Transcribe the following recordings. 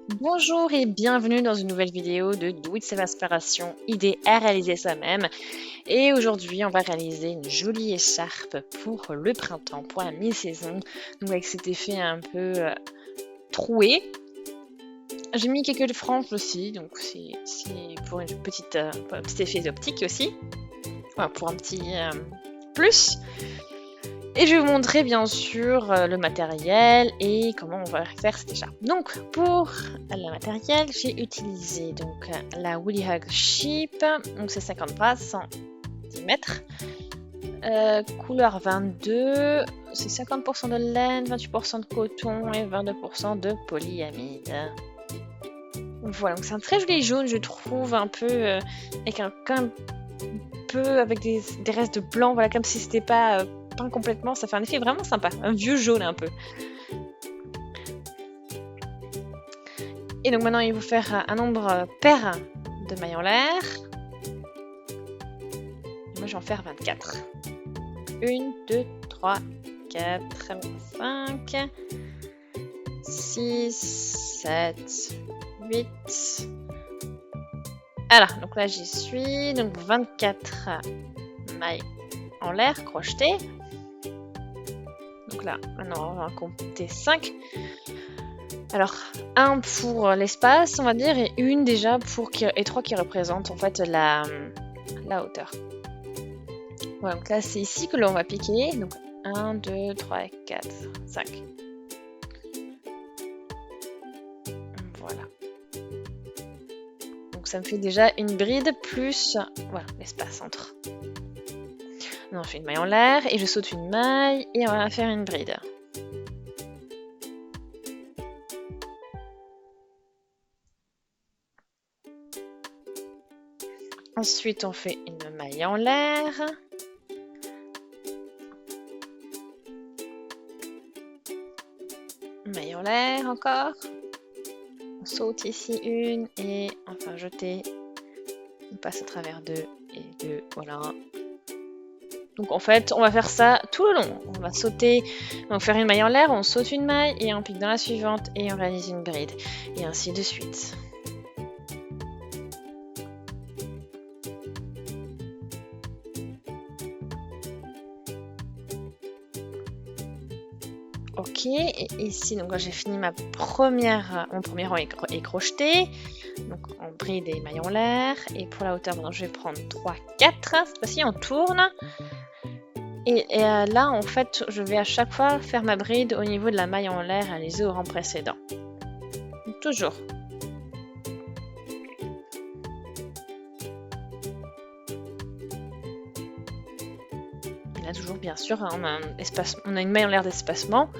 Bonjour et bienvenue dans une nouvelle vidéo de Do It Self Inspiration, idée à réaliser soi-même. Et aujourd'hui, on va réaliser une jolie écharpe pour le printemps, pour la mi-saison. Donc avec cet effet un peu troué. J'ai mis quelques franges aussi, donc c'est pour pour un petit effet optique aussi. Voilà, pour un petit plus. Et je vais vous montrer bien sûr le matériel et comment on va faire cette écharpe. Donc pour le matériel, j'ai utilisé donc la Woolly Hug Sheep, donc c'est 50 bras, 100 cm, couleur 22, c'est 50% de laine, 28% de coton et 22% de polyamide. Voilà, donc c'est un très joli jaune, je trouve, un peu avec un peu avec des restes de blanc, voilà, comme si c'était pas peint complètement, ça fait un effet vraiment sympa, un vieux jaune un peu. Et donc maintenant il faut faire un nombre pair de mailles en l'air. Moi je vais en faire 24. 1, 2, 3, 4, 5, 6, 7, 8. Alors, donc là j'y suis, donc 24 mailles en l'air crochetées. Donc là, maintenant on va en compter 5. Alors, un pour l'espace, on va dire, et une déjà et 3 qui représentent en fait la hauteur. Voilà, donc là c'est ici que l'on va piquer. Donc 1, 2, 3, 4, 5. Voilà. Donc ça me fait déjà une bride plus voilà, l'espace entre. On fait une maille en l'air et je saute une maille et on va faire une bride. Ensuite, on fait une maille en l'air. Maille en l'air encore. On saute ici une et enfin jeter. On passe à travers 2 et 2, voilà. Donc en fait, on va faire ça tout le long. On va sauter, donc faire une maille en l'air, on saute une maille et on pique dans la suivante et on réalise une bride. Et ainsi de suite. Ok, et ici donc j'ai fini mon premier rang est crocheté, donc en bride et maille en l'air. Et pour la hauteur, maintenant je vais prendre 3, 4. Cette fois-ci on tourne. Et là en fait je vais à chaque fois faire ma bride au niveau de la maille en l'air réalisée au rang précédent. Donc, toujours. Et là toujours bien sûr on a une maille en l'air d'espacement.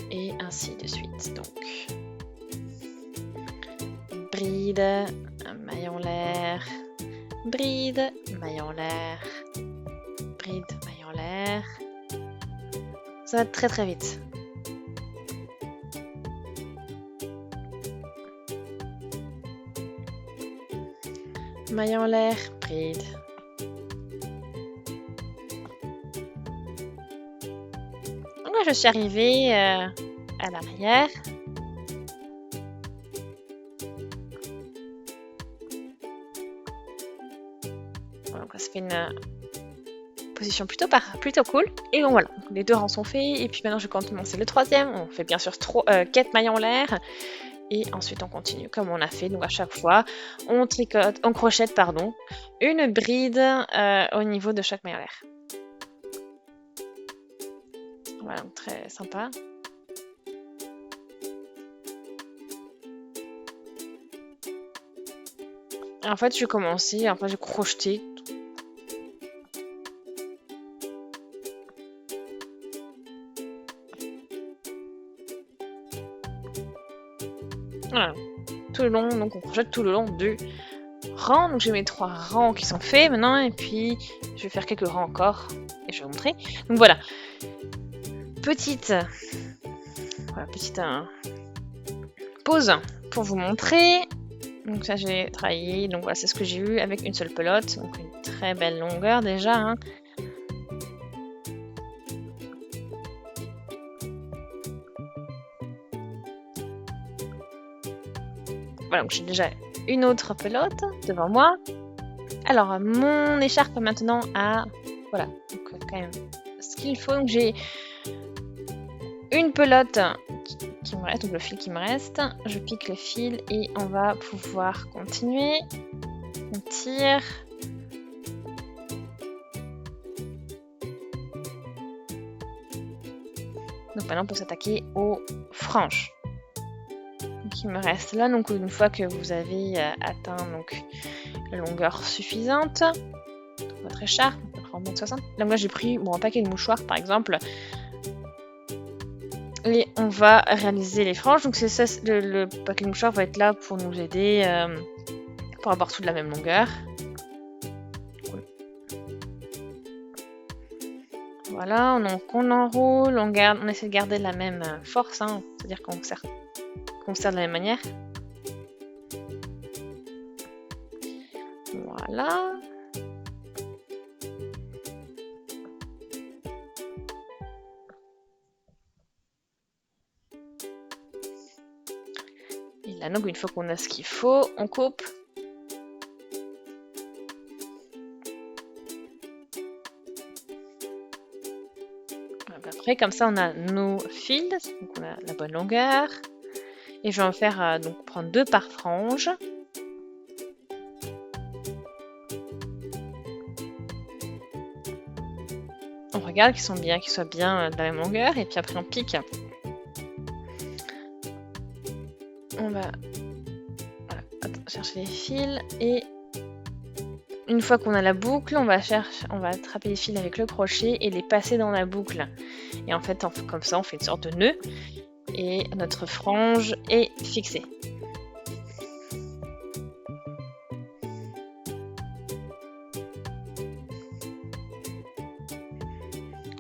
Et ainsi de suite. Donc bride, maille en l'air, bride, maille en l'air, bride, maille en l'air. Ça va très très vite. Maille en l'air, bride. Donc là je suis arrivée à l'arrière. Donc ça fait une position plutôt cool. Et bon voilà, les 2 rangs sont faits. Et puis maintenant je compte commencer le 3e. On fait bien sûr 4 mailles en l'air. Et ensuite on continue comme on a fait. Donc à chaque fois, on crochette une bride au niveau de chaque maille en l'air. Voilà, donc très sympa. Et en fait, j'ai commencé, j'ai crocheté. Voilà, tout le long, donc on crochette tout le long du rang. Donc j'ai mes 3 rangs qui sont faits maintenant, et puis je vais faire quelques rangs encore, et je vais vous montrer. Donc voilà, petite pause pour vous montrer. Donc ça j'ai travaillé, donc voilà c'est ce que j'ai eu avec une seule pelote, donc une très belle longueur déjà. Hein. voilà, donc j'ai déjà une autre pelote devant moi. Alors, mon écharpe maintenant a... Voilà, donc quand même ce qu'il faut. Donc j'ai une pelote qui me reste, donc le fil qui me reste. Je pique le fil et on va pouvoir continuer. On tire. Donc maintenant on peut s'attaquer aux franges. Donc il me reste là, donc une fois que vous avez atteint donc, la longueur suffisante, votre écharpe, on peut prendre 60. Là moi j'ai pris un paquet de mouchoirs par exemple. Et on va réaliser les franges. Donc c'est ça, le paquet de mouchoirs va être là pour nous aider pour avoir tout de la même longueur. Voilà, donc on enroule, on essaie de garder la même force, hein, c'est-à-dire qu'on serre de la même manière. Voilà. Et là, donc une fois qu'on a ce qu'il faut, on coupe. Après, comme ça, on a nos fils, donc on a la bonne longueur. Et je vais en faire, donc prendre 2 par frange. On regarde qu'ils soient bien de la même longueur, et puis après on pique. On va chercher les fils, et une fois qu'on a la boucle, on va attraper les fils avec le crochet et les passer dans la boucle. Et en fait, comme ça, on fait une sorte de nœud et notre frange est fixée.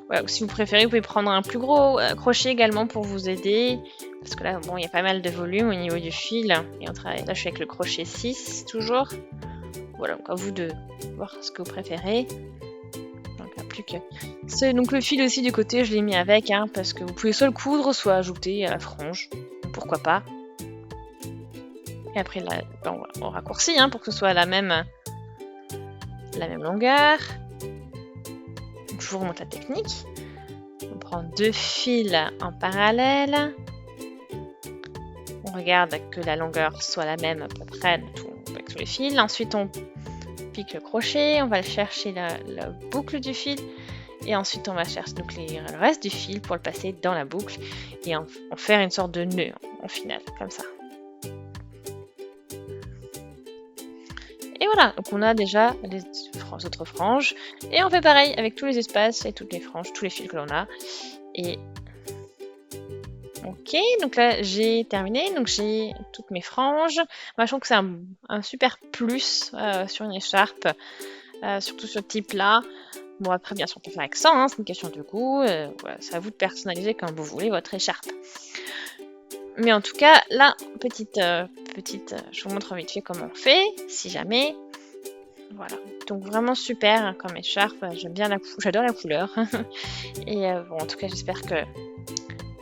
Voilà, si vous préférez, vous pouvez prendre un plus gros crochet également pour vous aider. Parce que là, bon, il y a pas mal de volume au niveau du fil. Et on travaille, là, je suis avec le crochet 6 toujours. Voilà, donc à vous de voir ce que vous préférez. Donc, plus que... Donc le fil aussi du côté, je l'ai mis avec, hein, parce que vous pouvez soit le coudre, soit ajouter à la frange. Pourquoi pas. Et après, là, on raccourcit hein, pour que ce soit la même longueur. Donc, je vous remonte la technique. On prend 2 fils en parallèle. On regarde que la longueur soit la même à peu près avec tous les fils. Ensuite, on pique le crochet, on va chercher la boucle du fil. Et ensuite, on va chercher donc le reste du fil pour le passer dans la boucle. Et en faire une sorte de nœud en final, comme ça. Et voilà, donc on a déjà les autres franges. Et on fait pareil avec tous les espaces et toutes les franges, tous les fils que l'on a. Et ok, donc là j'ai terminé, donc j'ai toutes mes franges. Moi je trouve que c'est un super plus sur une écharpe, surtout ce type-là. Bon après bien sûr on peut faire avec 100, hein, c'est une question de goût. Voilà, c'est à vous de personnaliser comme vous voulez votre écharpe. Mais en tout cas, là, je vous montre vite fait comment on fait, si jamais. Voilà, donc vraiment super hein, comme écharpe, j'adore la couleur. Et bon, en tout cas, j'espère que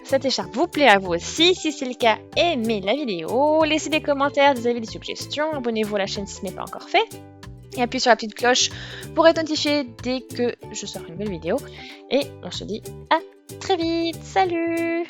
cette écharpe vous plaît à vous aussi. Si c'est le cas, aimez la vidéo, laissez des commentaires, des avis, des suggestions, abonnez-vous à la chaîne si ce n'est pas encore fait. Et appuyez sur la petite cloche pour être notifié dès que je sors une nouvelle vidéo. Et on se dit à très vite, salut!